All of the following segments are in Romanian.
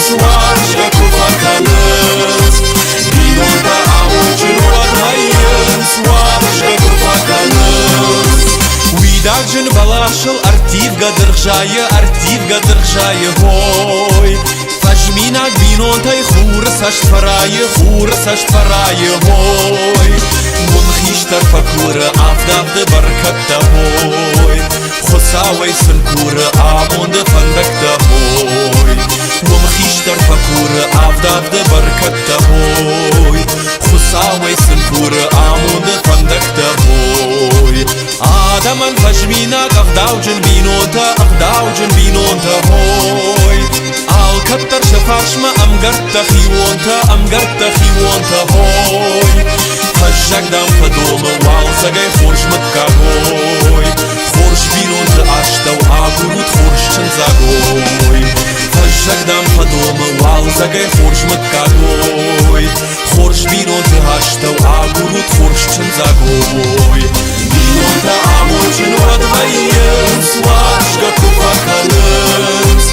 Słaszka kufakanız Binonta amucin uadmayın Słaszka kufakanız Уйдажын балашыл артивга дыржайы хой Фажминак бинонтай хурсашт фарайы хой Мунхиштар факуры авдавды баркатта хой Хосавай сынкуры амунды фандакта хой Мунхиштар факуры авдавды баркатта хой Хосавай сынкуры амунды фандакта хой Адаман фажминак ағдауджын бинонта хой Ал каттар шафаршма амгартта хивонта хой Фажжагдам фадомы вал загай хорш мытка хой Хорш бинонта аштау агурут хоршчын загой Фажжагдам фадомы вал загай хорш мытка хой Хорш бинонта аштау агурут хоршчын загой Binonta amucin uadmayın Słaszka kufakanız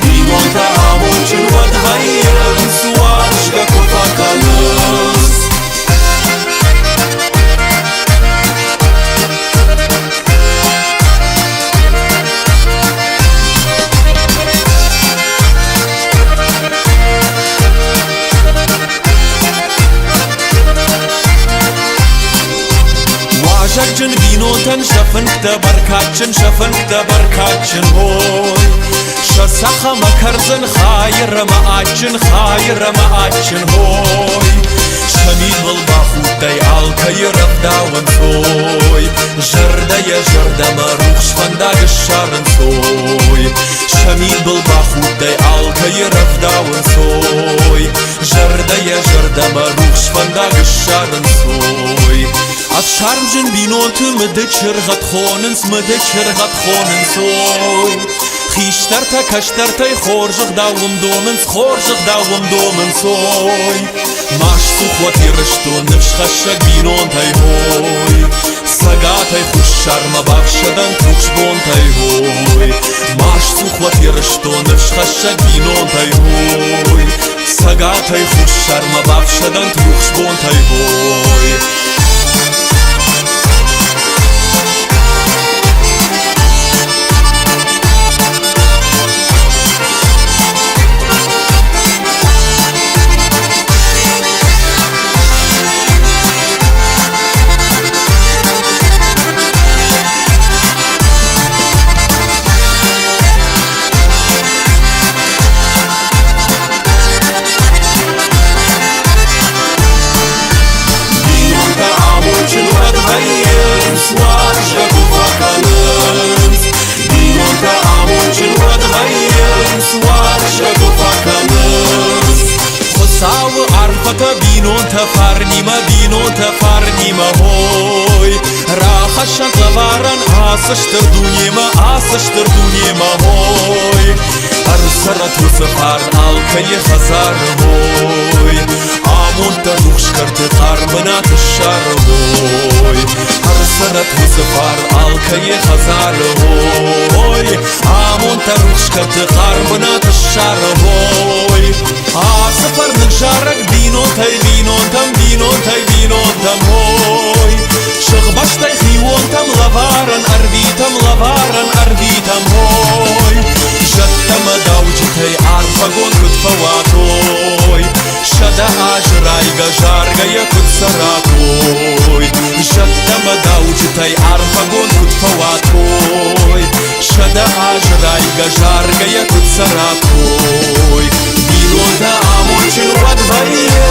Binonta amucin uadmayın Słaszka kufakanız Şakçın binontan şafınkta barkaçın hoy Şasaha makarzın hayırama açın hoy Şamil ol bahutay alkayı ravdavın soy Jardaya jardama ruhşvanda gışarın soy Şamil ol bahutay alkayı ravdavın soy Jardaya jardama ruhşvanda gışarın soy Atşarmjın binontu mıdıçır gatxonins soy Xiştarta kaştartay xorjıq davım domın soy Maş suxvat yırıştu nıfşxaşak binontay hoy Sagatay xuşşarma bavşadan tuxbontay hoy Maş suxvat yırıştu nıfşxaşak binontay hoy Sagatay xuşşarma bavşadan tuxbontay hoy Słaszka kufakanız Binonta amucin uadmayın Słaszka kufakanız Xosawy arfata binonta farnima hoy Rahaşan lavaran asıştır dunima hoy Arsarat husafar alkayı hazar hoy Amunta ruhşkartı karmına tışar hoy Arsarat husafar alkayı hazar hoy Amunta ruhşkartı karmına tışar hoy Asafar nıkşarak binontam hoy Şıqbaştay xivontam lavaran arvitam hoy Jattama davcitay arfagon kutfawatoy Şada ajrayga jargaya kutsaratoy Jattama davcitay arfagon kutfawatoy Şada ajrayga jargaya kutsaratoy Binonta amucin uadmayın